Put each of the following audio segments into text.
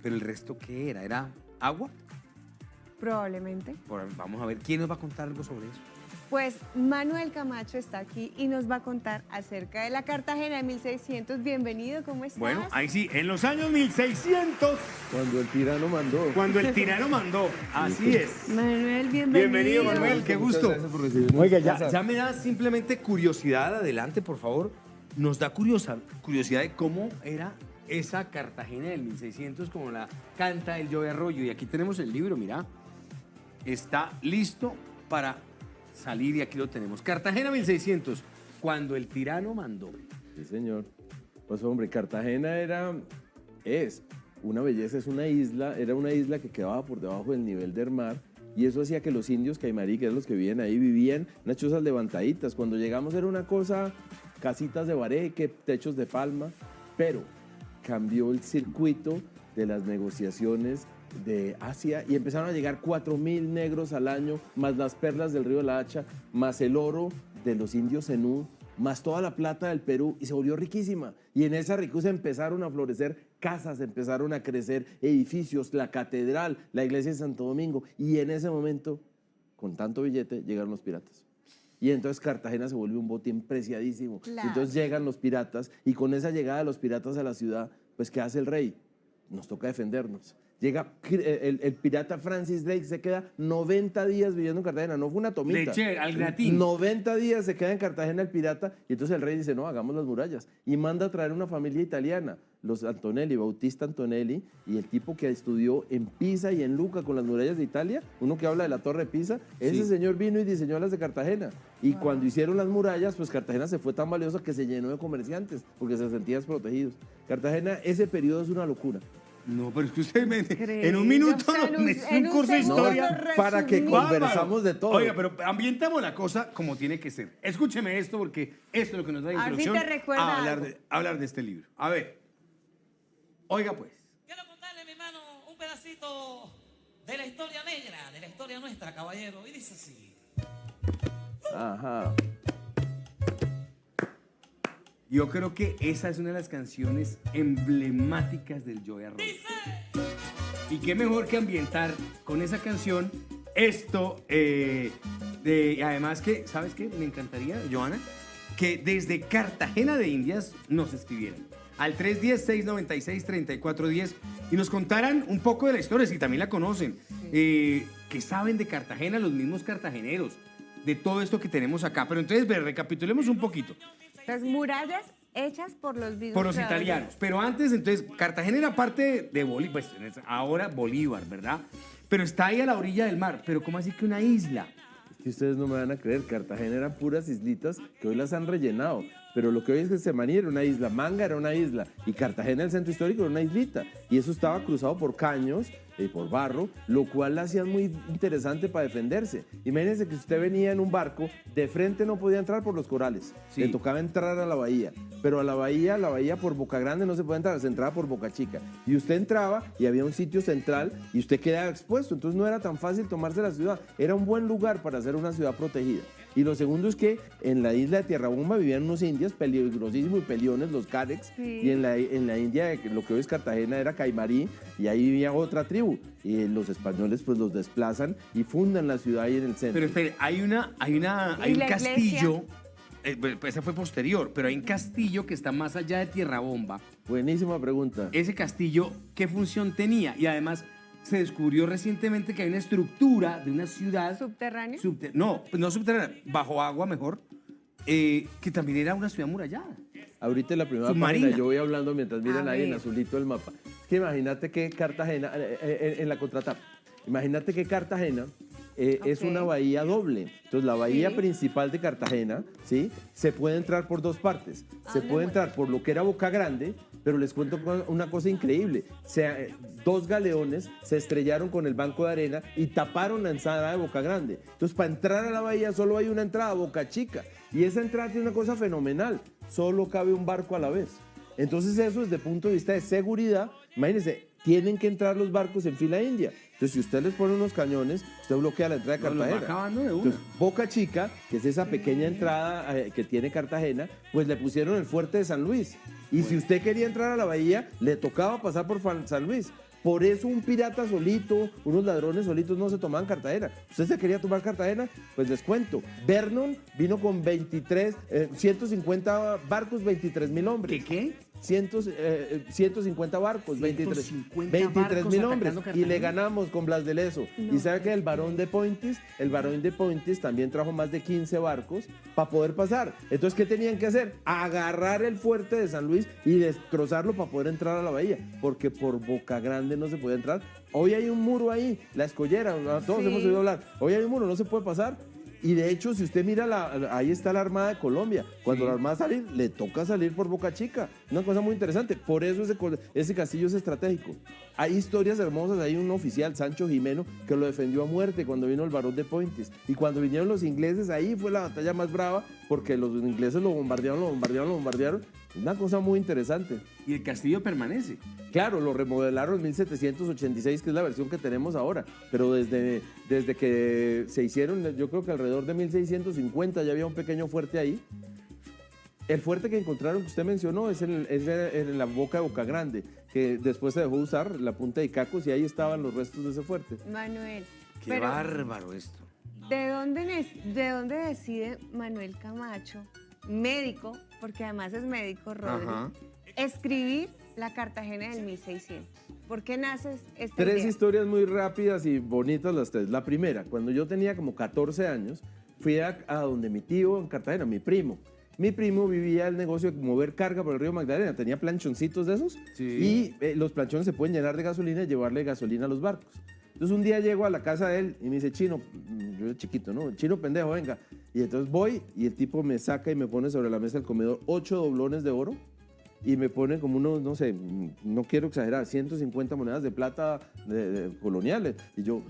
Pero el resto, ¿qué era? ¿Era agua? Probablemente. Vamos a ver, ¿quién nos va a contar algo sobre eso? Pues Manuel Camacho está aquí y nos va a contar acerca de la Cartagena de 1600. Bienvenido, ¿cómo estás? Bueno, ahí sí, en los años 1600, Cuando el tirano mandó. cuando el tirano mandó, así es. Manuel, bienvenido. Bienvenido, Manuel, qué gusto. Muchas gracias por recibirnos. Oiga, ya me da simplemente curiosidad, adelante, por favor. Nos da curiosidad de cómo era esa Cartagena del 1600, como la canta el Joe Arroyo. Y aquí tenemos el libro, mira. Está listo para salir y aquí lo tenemos. Cartagena 1600, cuando el tirano mandó. Sí, señor. Pues, hombre, Cartagena es una belleza, es una isla, era una isla que quedaba por debajo del nivel del mar y eso hacía que los indios caimarí, que eran los que vivían ahí, vivían en unas chozas levantaditas. Cuando llegamos era una cosa, casitas de bareque, techos de palma, pero cambió el circuito de las negociaciones de Asia y empezaron a llegar 4.000 negros al año, más las perlas del río de la Hacha, más el oro de los indios zenú, más toda la plata del Perú y se volvió riquísima. Y en esa riqueza empezaron a florecer casas, empezaron a crecer edificios, la catedral, la iglesia de Santo Domingo. Y en ese momento, con tanto billete, llegaron los piratas. Y entonces Cartagena se volvió un botín preciadísimo. Claro. Entonces llegan los piratas y con esa llegada de los piratas a la ciudad, pues ¿qué hace el rey? Nos toca defendernos. Llega el pirata Francis Drake, se queda 90 días viviendo en Cartagena, no fue una tomita. Leche, al gratín. 90 días se queda en Cartagena el pirata y entonces el rey dice, no, hagamos las murallas. Y manda a traer una familia italiana, los Antonelli, Bautista Antonelli, y el tipo que estudió en Pisa y en Luca con las murallas de Italia, uno que habla de la Torre de Pisa, ese señor vino y diseñó las de Cartagena. Y cuando hicieron las murallas, pues Cartagena se fue tan valiosa que se llenó de comerciantes, porque se sentían protegidos. Cartagena, ese periodo es una locura. No, pero es que usted me, Increíble. en un minuto O sea, me hizo un curso de segundo historia. Para que resumido. conversamos de todo. Oiga, pero ambientemos la cosa como tiene que ser. Escúcheme esto porque esto es lo que nos da A ver si introducción te recuerda a algo. hablar de este libro. A ver, oiga pues. Quiero contarle, mi hermano, un pedacito de la historia negra, de la historia nuestra, caballero. Y dice así. Ajá. Yo creo que esa es una de las canciones emblemáticas del Joe Arroyo. Y qué mejor que ambientar con esa canción esto. Además que, ¿sabes qué? Me encantaría, Joana, que desde Cartagena de Indias nos escribieran al 310-696-3410 y nos contaran un poco de la historia, si también la conocen, que saben de Cartagena, los mismos cartageneros, de todo esto que tenemos acá. Pero entonces, recapitulemos un poquito. Las murallas hechas por los mismos Por los creadores. italianos. Pero antes, entonces, Cartagena era parte de Bolívar, pues ahora Bolívar, ¿verdad? Pero está ahí a la orilla del mar. Pero ¿cómo así que una isla? Es que ustedes no me van a creer, Cartagena eran puras islitas que hoy las han rellenado. Pero lo que hoy es Getsemaní era una isla, Manga era una isla y Cartagena, el centro histórico, era una islita. Y eso estaba cruzado por caños y por barro, lo cual la hacía muy interesante para defenderse. Imagínense que si usted venía en un barco, de frente no podía entrar por los corales, Sí. le tocaba entrar a la bahía. Pero a la bahía por Boca Grande no se puede entrar, se entraba por Boca Chica. Y usted entraba y había un sitio central y usted quedaba expuesto. Entonces no era tan fácil tomarse la ciudad. Era un buen lugar para hacer una ciudad protegida. Y lo segundo es que en la isla de Tierra Bomba vivían unos indios peligrosísimos y peliones, los Carex. Sí. Y en la India, lo que hoy es Cartagena, era Caimarí, y ahí vivía otra tribu. Y los españoles pues los desplazan y fundan la ciudad ahí en el centro. Pero espere, hay ¿Y un la castillo, pues esa fue posterior, pero hay un castillo que está más allá de Tierra Bomba. Buenísima pregunta. Ese castillo, ¿qué función tenía? Y además se descubrió recientemente que hay una estructura de una ciudad... ¿Subterráneo? no subterránea, bajo agua mejor, que también era una ciudad murallada. Ahorita en la primera Submarina. página yo voy hablando mientras miran A ahí en ver. azulito el mapa. Es que imagínate que Cartagena, en la contratapa, imagínate que Cartagena es Ok. una bahía doble. Entonces la bahía Sí. principal de Cartagena, ¿sí? Se puede entrar por dos partes. Se puede entrar por lo que era Boca Grande, pero les cuento una cosa increíble. Dos galeones se estrellaron con el banco de arena y taparon la entrada de Boca Grande. Entonces, para entrar a la bahía solo hay una entrada, Boca Chica. Y esa entrada tiene una cosa fenomenal. Solo cabe un barco a la vez. Entonces, eso desde el punto de vista de seguridad, imagínense, tienen que entrar los barcos en fila india. Entonces, si usted les pone unos cañones, usted bloquea la entrada de Los va Cartagena. acabando de una. Entonces, Boca Chica, que es esa pequeña entrada que tiene Cartagena, pues le pusieron el fuerte de San Luis. Y si usted quería entrar a la bahía, le tocaba pasar por San Luis. Por eso un pirata solito, unos ladrones solitos no se tomaban Cartagena. ¿Usted se quería tomar Cartagena? Pues les cuento. Vernon vino con 150 barcos, 23.000 hombres. ¿Qué? 150 barcos, 150 23.000 barcos hombres. atacando Y Cartagena. le ganamos con Blas de Lezo. No. Y sabe que el Barón de Pointis también trajo más de 15 barcos para poder pasar. Entonces, ¿qué tenían que hacer? Agarrar el fuerte de San Luis y destrozarlo para poder entrar a la bahía. Porque por Boca Grande no se podía entrar. Hoy hay un muro ahí, la Escollera, todos Sí. hemos oído hablar. Hoy hay un muro, no se puede pasar. Y de hecho, si usted mira, ahí está la Armada de Colombia. Cuando la Armada salir, le toca salir por Boca Chica. Una cosa muy interesante. Por eso ese castillo es estratégico. Hay historias hermosas. Hay un oficial, Sancho Jimeno, que lo defendió a muerte cuando vino el Barón de Pointis. Y cuando vinieron los ingleses, ahí fue la batalla más brava, porque los ingleses lo bombardearon. Una cosa muy interesante. Y el castillo permanece. Claro, lo remodelaron en 1786, que es la versión que tenemos ahora, pero desde que se hicieron, yo creo que alrededor de 1650 ya había un pequeño fuerte ahí. El fuerte que encontraron, que usted mencionó, es en la boca de Boca Grande, que después se dejó usar la punta de Icacos y ahí estaban los restos de ese fuerte. Manuel, Qué pero bárbaro esto. ¿de dónde decide Manuel Camacho, médico, porque además es médico, Rodri, Ajá. escribir la Cartagena del 1600? ¿Por qué nace esta Tres idea? historias muy rápidas y bonitas las tres. La primera, cuando yo tenía como 14 años, fui a donde mi tío en Cartagena, mi primo. Mi primo vivía el negocio de mover carga por el río Magdalena, tenía planchoncitos de esos Sí. y los planchones se pueden llenar de gasolina y llevarle gasolina a los barcos. Entonces un día llego a la casa de él y me dice, Chino, yo era chiquito, ¿no? Chino pendejo, venga. Y entonces voy y el tipo me saca y me pone sobre la mesa del comedor 8 doblones de oro y me pone como unos, no sé, no quiero exagerar, 150 monedas de plata coloniales. Y yo,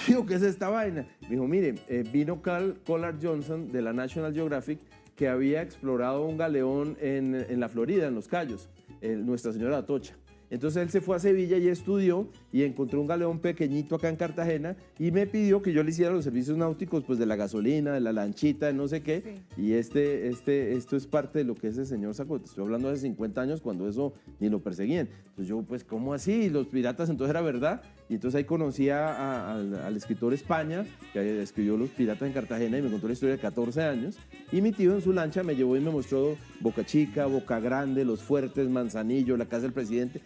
tío, ¿qué es esta vaina? Me dijo, mire, vino Collard Johnson de la National Geographic que había explorado un galeón en la Florida, en Los Cayos, Nuestra Señora de Atocha. Entonces él se fue a Sevilla y estudió y encontró un galeón pequeñito acá en Cartagena y me pidió que yo le hiciera los servicios náuticos pues de la gasolina, de la lanchita, de no sé qué. Sí. Y esto es parte de lo que ese señor sacó. Te estoy hablando de hace 50 años cuando eso ni lo perseguían. Entonces yo pues ¿cómo así? Los piratas entonces era verdad. Y entonces ahí conocí al escritor España que escribió Los Piratas en Cartagena y me contó la historia de 14 años. Y mi tío en su lancha me llevó y me mostró Boca Chica, Boca Grande, Los Fuertes, Manzanillo, la casa del presidente.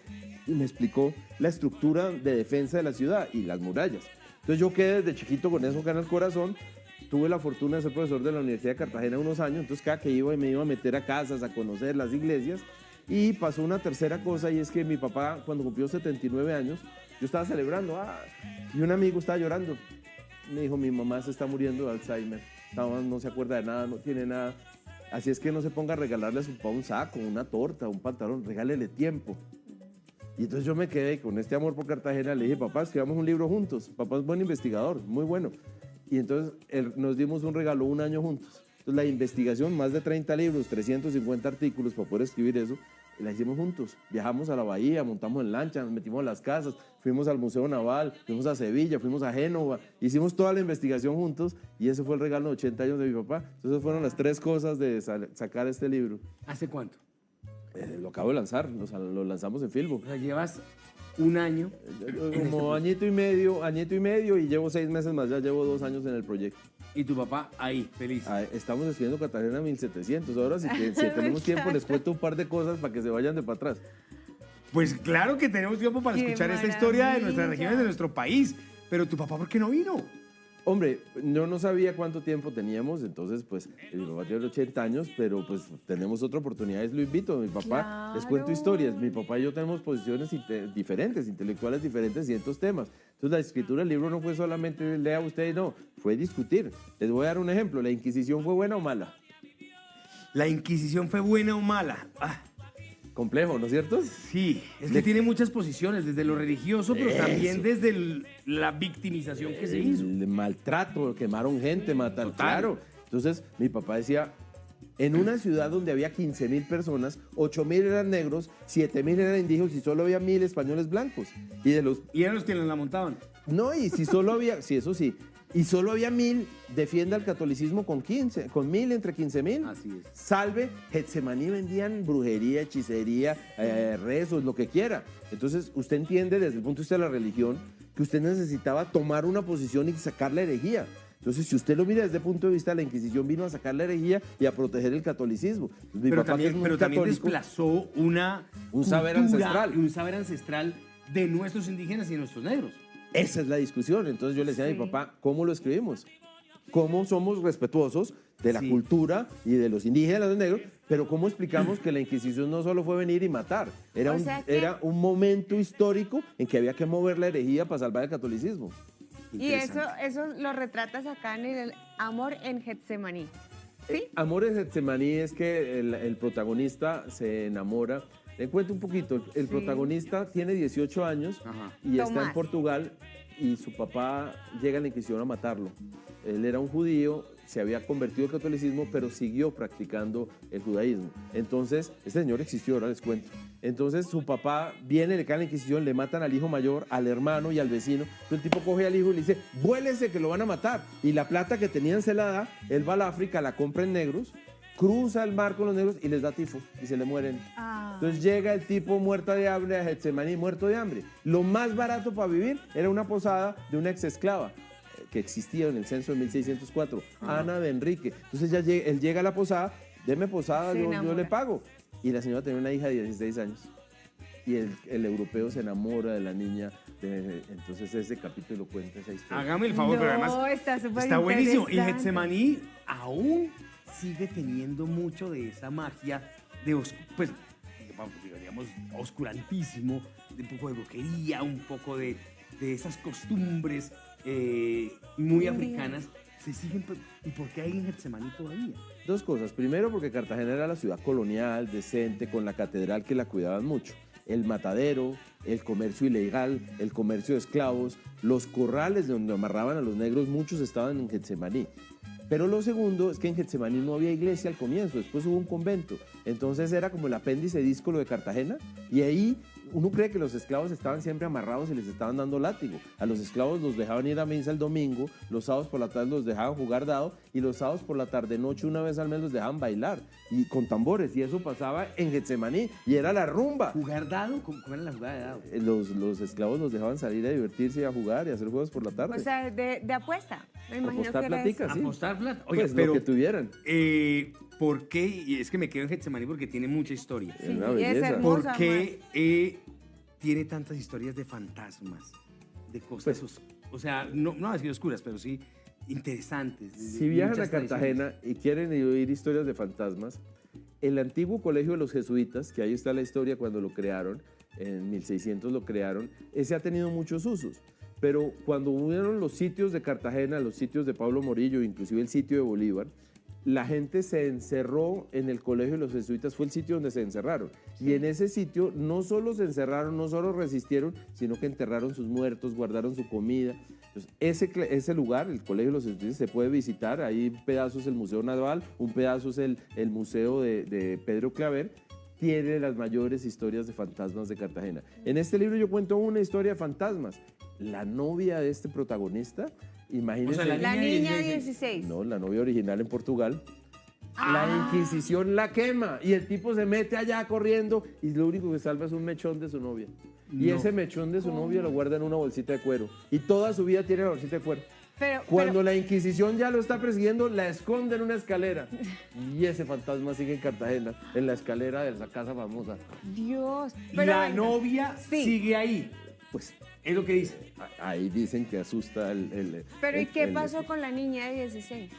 Y me explicó la estructura de defensa de la ciudad y las murallas. Entonces yo quedé desde chiquito con eso acá en el corazón. Tuve la fortuna de ser profesor de la Universidad de Cartagena unos años, entonces cada que iba me iba a meter a casas, a conocer las iglesias. Y pasó una tercera cosa y es que mi papá, cuando cumplió 79 años, yo estaba celebrando y un amigo estaba llorando. Me dijo, mi mamá se está muriendo de Alzheimer, no se acuerda de nada, no tiene nada. Así es que no se ponga a regalarle a su papá un saco, una torta, un pantalón, regálele tiempo. Y entonces yo me quedé con este amor por Cartagena, le dije, papá, escribamos un libro juntos. Papá es buen investigador, muy bueno. Y entonces nos dimos un regalo, un año juntos. Entonces la investigación, más de 30 libros, 350 artículos para poder escribir eso, la hicimos juntos. Viajamos a la bahía, montamos en lancha, nos metimos a las casas, fuimos al Museo Naval, fuimos a Sevilla, fuimos a Génova, hicimos toda la investigación juntos y ese fue el regalo de 80 años de mi papá. Entonces fueron las tres cosas de sacar este libro. ¿Hace cuánto? Lo acabo de lanzar, lo lanzamos en Filbo. O sea, llevas un año. Como añito y medio y llevo 6 meses más, ya llevo 2 años en el proyecto. Y tu papá ahí, feliz. Estamos escribiendo Cartagena 1700, ahora si tenemos tiempo les cuento un par de cosas para que se vayan de para atrás. Pues claro que tenemos tiempo para ¡Qué escuchar esta historia de nuestras maravilla! regiones, de nuestro país. Pero tu papá, ¿por qué no vino? Hombre, yo no sabía cuánto tiempo teníamos, entonces pues mi papá tiene 80 años, pero pues tenemos otra oportunidad, lo invito. Mi papá, les cuento Claro. historias, mi papá y yo tenemos posiciones diferentes, intelectuales diferentes en ciertos temas. Entonces la escritura del libro no fue solamente lea usted y no, fue discutir. Les voy a dar un ejemplo, ¿la Inquisición fue buena o mala? ¿La Inquisición fue buena o mala? Complejo, ¿no es cierto? Sí, es que tiene muchas posiciones, desde lo religioso, pero también desde la victimización que se hizo. El maltrato, quemaron gente, mataron. Total. Claro. Entonces, mi papá decía, en una ciudad donde había 15.000 personas, 8.000 eran negros, 7.000 eran indígenas y solo había 1.000 españoles blancos. Y de los... Y eran los que nos la montaban. No, y si solo había... Sí, eso sí. Y solo había 1000, defienda el catolicismo con 1000 entre 15.000. Así es. Salve, Getsemaní vendían brujería, hechicería, rezos, lo que quiera. Entonces, usted entiende desde el punto de vista de la religión que usted necesitaba tomar una posición y sacar la herejía. Entonces, si usted lo mira desde el punto de vista, la Inquisición vino a sacar la herejía y a proteger el catolicismo. Entonces, mi Pero papá, que es también, muy pero también católico, desplazó un saber cultura ancestral. y un saber ancestral de nuestros indígenas y de nuestros negros. esa es la discusión. Entonces, yo le decía a mi Sí. papá, ¿cómo lo escribimos? ¿Cómo somos respetuosos de la Sí. cultura y de los indígenas, de los negros? Pero ¿cómo explicamos que la Inquisición no solo fue venir y matar? Era, O un, sea que- era un momento histórico en que había que mover la herejía para salvar el catolicismo. Y eso, Interesante. eso lo retratas acá en el Amor en Getsemaní. ¿Sí? Amor en Getsemaní es que el protagonista se enamora. Le cuento un poquito. El Sí. protagonista tiene 18 años Ajá. y está Tomás. en Portugal y su papá llega a la Inquisición a matarlo. Él era un judío, se había convertido al catolicismo, pero siguió practicando el judaísmo. Entonces, este señor existió, ahora les cuento. Entonces, su papá viene, le cae a la Inquisición, le matan al hijo mayor, al hermano y al vecino. Entonces, el tipo coge al hijo y le dice, vuélese que lo van a matar. Y la plata que tenían se la da, él va al África, la compra en negros, cruza el mar con los negros y les da tifo y se le mueren. Ah. Entonces llega el tipo muerto de hambre a Getsemaní, muerto de hambre. Lo más barato para vivir era una posada de una ex esclava que existía en el censo de 1604, Ana de Enrique. Entonces él llega a la posada, deme posada, Se yo enamora. le pago. Y la señora tenía una hija de 16 años. Y el europeo se enamora de la niña. Entonces ese capítulo cuenta esa historia. Hágame el favor, pero además está súper está buenísimo. Y interesante. Getsemaní aún sigue teniendo mucho de esa magia de, pues, digamos, oscurantísimo, de un poco de brujería, un poco de esas costumbres muy africanas. Se siguen, ¿y por qué hay en Getsemaní todavía? Dos cosas. Primero, porque Cartagena era la ciudad colonial, decente, con la catedral que la cuidaban mucho. El matadero, el comercio ilegal, el comercio de esclavos, los corrales donde amarraban a los negros, muchos estaban en Getsemaní. Pero lo segundo es que en Getsemaní no había iglesia al comienzo, después hubo un convento. Entonces era como el apéndice díscolo de Cartagena y ahí uno cree que los esclavos estaban siempre amarrados y les estaban dando látigo. A los esclavos los dejaban ir a misa el domingo, los sábados por la tarde los dejaban jugar dado y los sábados por la tarde noche una vez al mes los dejaban bailar y con tambores y eso pasaba en Getsemaní y era la rumba. ¿Jugar dado? ¿Cómo era la jugada de dado? Los esclavos los dejaban salir a divertirse y a jugar y a hacer juegos por la tarde. O sea, de apuesta. Me imagino Apostar que era platica, eso. sí. Apostar plata. Oiga, Pues pero lo que tuvieran. ¿por qué? Y es que me quedo en Getsemaní porque tiene mucha historia. Sí, Una y es belleza. hermoso. ¿Por qué tiene tantas historias de fantasmas, de cosas, Pues- o sea, no así oscuras, pero sí interesantes? de Si viajan a muchas Cartagena y quieren oír historias de fantasmas, el antiguo colegio de los jesuitas, que ahí está la historia cuando lo crearon, en 1600 lo crearon, ese ha tenido muchos usos. Pero cuando hubieron los sitios de Cartagena, los sitios de Pablo Morillo, inclusive el sitio de Bolívar, la gente se encerró en el colegio de los jesuitas, fue el sitio donde se encerraron. Y en ese sitio no solo se encerraron, no solo resistieron, sino que enterraron sus muertos, guardaron su comida. Entonces, ese lugar, el colegio de los jesuitas, se puede visitar. Ahí un pedazo es el Museo Naval, un pedazo es el Museo de Pedro Claver. Tiene las mayores historias de fantasmas de Cartagena. En este libro yo cuento una historia de fantasmas. La novia de este protagonista, imagínense. O sea, La niña niña de 16. No, la novia original en Portugal. Ah. La Inquisición la quema y el tipo se mete allá corriendo y lo único que salva es un mechón de su novia. Y No. ese mechón de su novia lo guarda en una bolsita de cuero. Y toda su vida tiene la bolsita de cuero. Pero, Cuando la Inquisición ya lo está persiguiendo, la esconde en una escalera. Y ese fantasma sigue en Cartagena, en la escalera de esa casa famosa. Dios. Y Pero la venga, novia sí. sigue ahí. Pues Es lo que dice. ahí dicen que asusta el... Pero ¿y el- qué el- pasó con la niña de 16?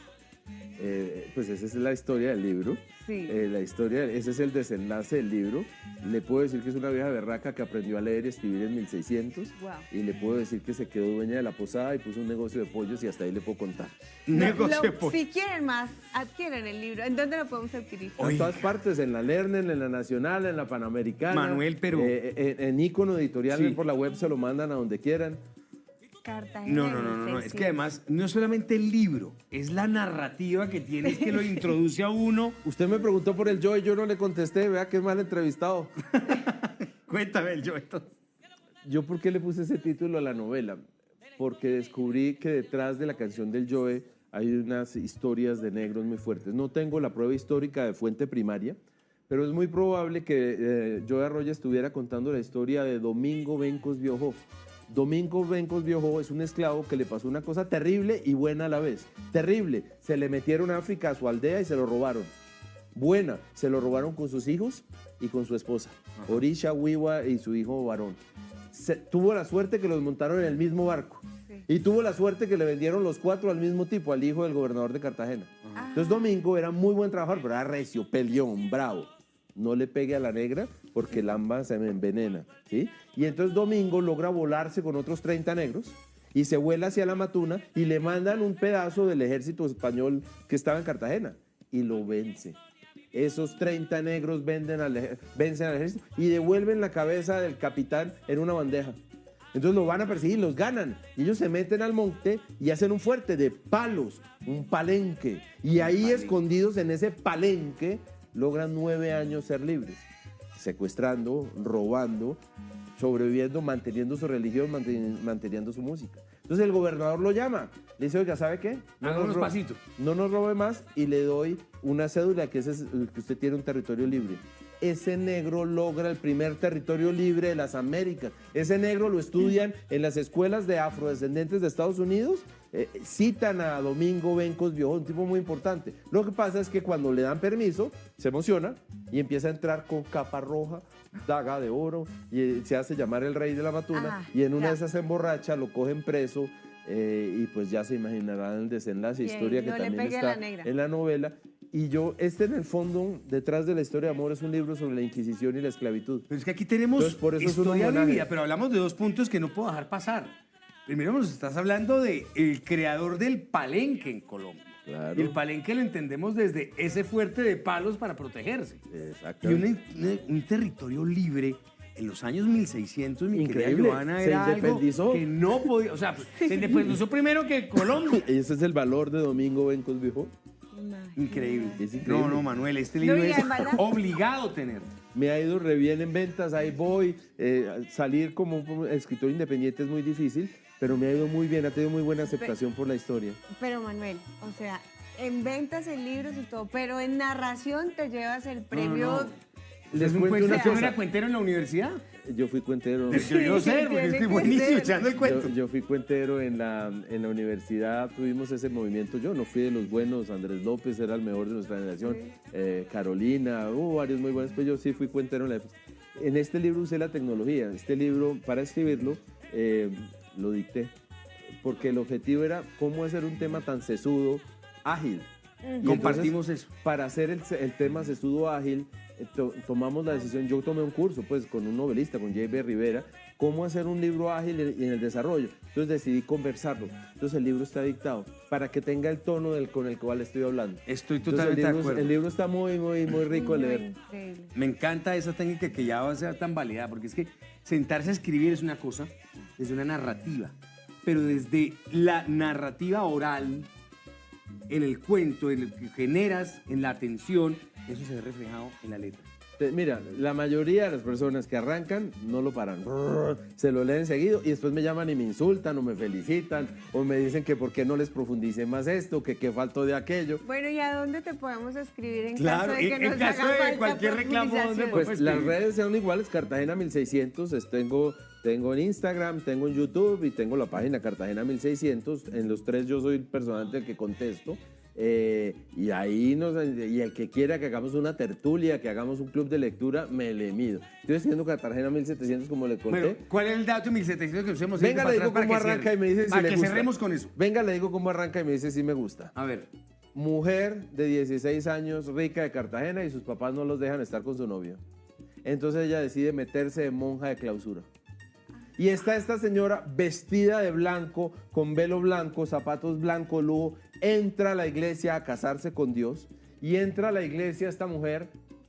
Pues esa es la historia del libro. Sí. La historia, ese es el desenlace del libro. Le puedo decir que es una vieja berraca que aprendió a leer y escribir en 1600. Wow. Y le puedo decir que se quedó dueña de la posada y puso un negocio de pollos y hasta ahí le puedo contar. Negocio de pollo. Si quieren más, adquieren el libro. ¿En dónde lo podemos adquirir? En todas partes, en la Lernen, en la Nacional, en la Panamericana. Manuel, pero- en Ícono Editorial, Sí. por la web se lo mandan a donde quieran. Cartagena. No. Es que además, no es solamente el libro, es la narrativa que tienes que lo introduce a uno. Usted me preguntó por el yo y yo no le contesté. Vea qué mal entrevistado. Cuéntame el yo entonces. ¿Yo por qué le puse ese título a la novela? porque descubrí que detrás de la canción del Joe hay unas historias de negros muy fuertes. No tengo la prueba histórica de fuente primaria, pero es muy probable que Joe Arroyo estuviera contando la historia de Domingo Bencos Biojó. Domingo Bencos Biojó es un esclavo que le pasó una cosa terrible y buena a la vez. Terrible, se le metieron a África a su aldea y se lo robaron. Buena, se lo robaron con sus hijos y con su esposa, Orisha, Wiwa y su hijo varón. Tuvo la suerte que los montaron en el mismo barco. Sí. Y tuvo la suerte que le vendieron los 4 al mismo tipo, al hijo del gobernador de Cartagena. Entonces Domingo era muy buen trabajador, pero era recio, peleón, bravo. No le pegue a la negra porque el amba se me envenena, ¿sí? Y entonces Domingo logra volarse con otros 30 negros y se vuela hacia la Matuna y le mandan un pedazo del ejército español que estaba en Cartagena y lo vence. Esos 30 negros vencen al ejército y devuelven la cabeza del capitán en una bandeja. Entonces lo van a perseguir, los ganan. Y ellos se meten al monte y hacen un fuerte de palos, un palenque. Y ahí escondidos en ese palenque logran 9 años ser libres. Secuestrando, robando, sobreviviendo, manteniendo su religión, manteniendo su música. Entonces el gobernador lo llama, le dice, oiga, ¿sabe qué? No nos robe más y le doy una cédula que usted tiene un territorio libre. Ese negro logra el primer territorio libre de las Américas. Ese negro lo estudian en las escuelas de afrodescendientes de Estados Unidos. Citan a Domingo Bencos Biojó, un tipo muy importante. Lo que pasa es que cuando le dan permiso, se emociona y empieza a entrar con capa roja, daga de oro, y se hace llamar el rey de la Matuna, y en una de esas se emborracha, lo cogen preso, y pues ya se imaginarán el desenlace, historia que también está en la novela. Y en el fondo, detrás de la historia de amor, es un libro sobre la Inquisición y la esclavitud. Pero es que aquí tenemos Entonces, por eso historia es un homenaje. vívida, pero hablamos de 2 puntos que no puedo dejar pasar. Primero nos estás hablando de el creador del palenque en Colombia. Claro. Y el palenque lo entendemos desde ese fuerte de palos para protegerse. Y Exactamente. un territorio libre en los años 1600, mi querida Increíble. Johanna, Se era algo independizó. que no podía, o sea, se independizó primero que Colombia. Ese es el valor de Domingo Bencos Biojó. Increíble. Es increíble. No, Manuel, este libro No, y es además obligado a tener. Me ha ido re bien en ventas, ahí voy. Salir como un escritor independiente es muy difícil, pero me ha ido muy bien, ha tenido muy buena aceptación por la historia. Pero Manuel, o sea, en ventas, en libros y todo, pero en narración te llevas el premio. Les ¿Es un cuento una cuento? ¿No cosa. era cuentero en la universidad? Yo fui cuentero. Yo sé, porque tiene estoy que buenísimo ser. echando el cuento. Yo fui cuentero en la universidad, tuvimos ese movimiento. Yo no fui de los buenos, Andrés López era el mejor de nuestra generación, Carolina, hubo varios muy buenos, pero yo sí fui cuentero en la época. En este libro usé la tecnología. Este libro, para escribirlo, lo dicté, porque el objetivo era cómo hacer un tema tan sesudo, ágil. Y Compartimos entonces, eso. Para hacer el tema sesudo ágil, tomamos la decisión, yo tomé un curso pues con un novelista, con J.B. Rivera, cómo hacer un libro ágil en el desarrollo. Entonces decidí conversarlo. Entonces el libro está dictado para que tenga el tono con el cual estoy hablando. Estoy Entonces, totalmente de acuerdo. El libro está muy rico de leer. Increíble. Me encanta esa técnica que ya va a ser tan validada, porque es que sentarse a escribir es una cosa, desde una narrativa, pero desde la narrativa oral, en el cuento, en el que generas, en la atención, eso se ve reflejado en la letra. Mira, la mayoría de las personas que arrancan no lo paran, se lo leen seguido y después me llaman y me insultan o me felicitan o me dicen que por qué no les profundice más esto, que qué faltó de aquello. Bueno, ¿y a dónde te podemos escribir en Claro, caso de que en nos caso haga de falta cualquier reclamo, ¿dónde profundización? puede- Pues Pues, las sí. redes son iguales, Cartagena 1600, tengo en Instagram, tengo en YouTube y tengo la página Cartagena 1600. En los 3 yo soy el personaje el que contesto. Y ahí y el que quiera que hagamos una tertulia, que hagamos un club de lectura, me le mido. Estoy escribiendo Cartagena 1700 como le conté. Bueno, ¿cuál es el dato 1700 que usemos? Venga, le digo cómo arranca y me dice si para le que gusta. cerremos con eso. Venga, le digo cómo arranca y me dice si me gusta. A ver, Mujer de 16 años, rica de Cartagena y sus papás no los dejan estar con su novio. Entonces ella decide meterse de monja de clausura. Y está esta señora vestida de blanco, con velo blanco, zapatos blancos, lujo, entra a la iglesia a casarse con Dios y entra a la iglesia esta mujer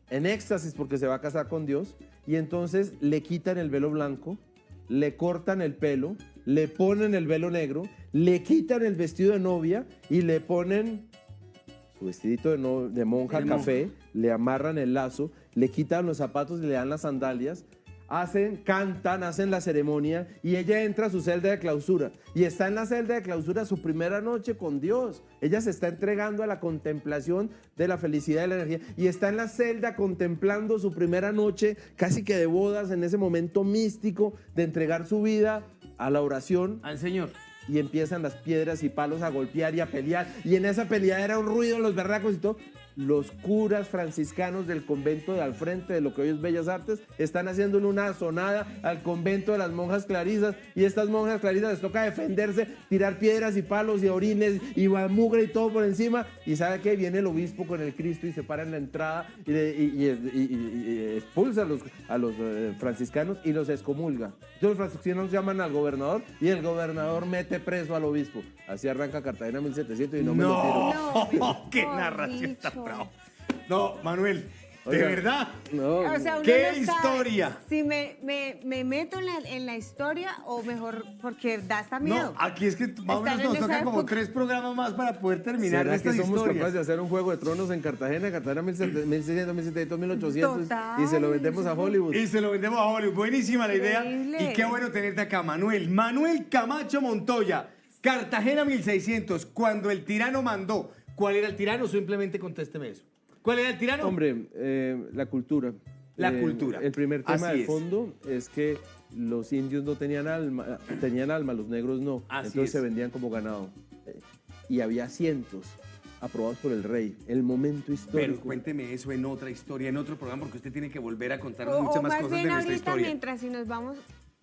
en éxtasis porque se va a casar con Dios y entonces le quitan el velo blanco, le cortan el pelo, le ponen el velo negro, le quitan el vestido de novia y le ponen su vestidito de monja De café, le amarran el lazo, le quitan los zapatos y le dan las sandalias. cantan, hacen la ceremonia y ella entra a su celda de clausura. Y está en la celda de clausura su primera noche con Dios. Ella se está entregando a la contemplación de la felicidad y la energía. Y está en la celda contemplando su primera noche, casi que de bodas, en ese momento místico de entregar su vida a la oración. Al Señor. Y empiezan las piedras y palos a golpear y a pelear. Y en esa pelea era un ruido, los berracos y todo. Los curas franciscanos del convento de al frente de lo que hoy es Bellas Artes están haciéndole una sonada al convento de las monjas clarisas, y estas monjas clarisas les toca defenderse, tirar piedras y palos y orines y mugre y todo por encima. Y ¿sabe qué? Viene el obispo con el Cristo y se para en la entrada y expulsa a los franciscanos y los excomulga. Entonces los franciscanos llaman al gobernador y el gobernador mete preso al obispo. Así arranca Cartagena 1700 y no me lo tiro. No, qué narración tan brava. No, Manuel, ¿de Oiga, verdad? No, O sea, uno ¡Qué no sabe historia! si me meto en la historia o mejor, porque da hasta miedo. No, aquí es que vámonos, Están en nos esa toca como época. 3 programas más para poder terminar ¿será estas que somos historias. capaces de hacer un Juego de Tronos en Cartagena? Cartagena 1600, 1700, 1800 Total. y se lo vendemos a Hollywood. Y se lo vendemos a Hollywood. Buenísima la idea. Increíble. Y qué bueno tenerte acá, Manuel. Manuel Camacho Montoya, Cartagena 1600, cuando el tirano mandó. ¿Cuál era el tirano? Simplemente contésteme eso. ¿Cuál era el tirano? Hombre, la cultura. La cultura. El primer tema Así de es. fondo es que los indios no tenían alma, los negros no. Así Entonces es. se vendían como ganado. Y había cientos aprobados por el rey. El momento Pero histórico. cuénteme eso en otra historia, en otro programa, porque usted tiene que volver a contarnos O muchas más más cosas de bien nuestra ahorita, historia. mientras si nos vamos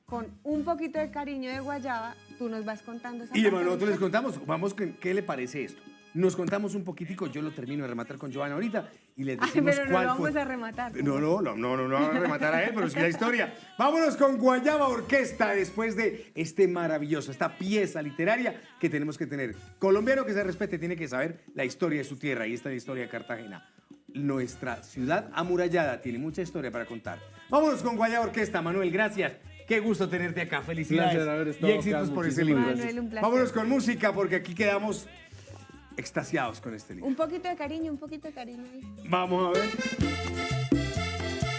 con un poquito de cariño de guayaba, tú nos vas contando esa Y parte nosotros de les la contamos, vamos, ¿qué le parece esto? Nos contamos un poquitico, yo lo termino de rematar con Joana ahorita y les Ay, decimos pero no cuál lo fue. vamos a rematar. No vamos a rematar a él, pero sí la historia. Vámonos con Guayaba Orquesta después de esta pieza literaria que tenemos que tener. Colombiano que se respete tiene que saber la historia de su tierra y esta es la historia de Cartagena. Nuestra ciudad amurallada tiene mucha historia para contar. Vámonos con Guayaba Orquesta, Manuel, gracias. Qué gusto tenerte acá, felicidades Placer haber y estado éxitos acá, por ese muchísimas libro. Manuel, un placer. Vámonos con música porque aquí quedamos extasiados con este libro. Un poquito de cariño ahí. Vamos a ver.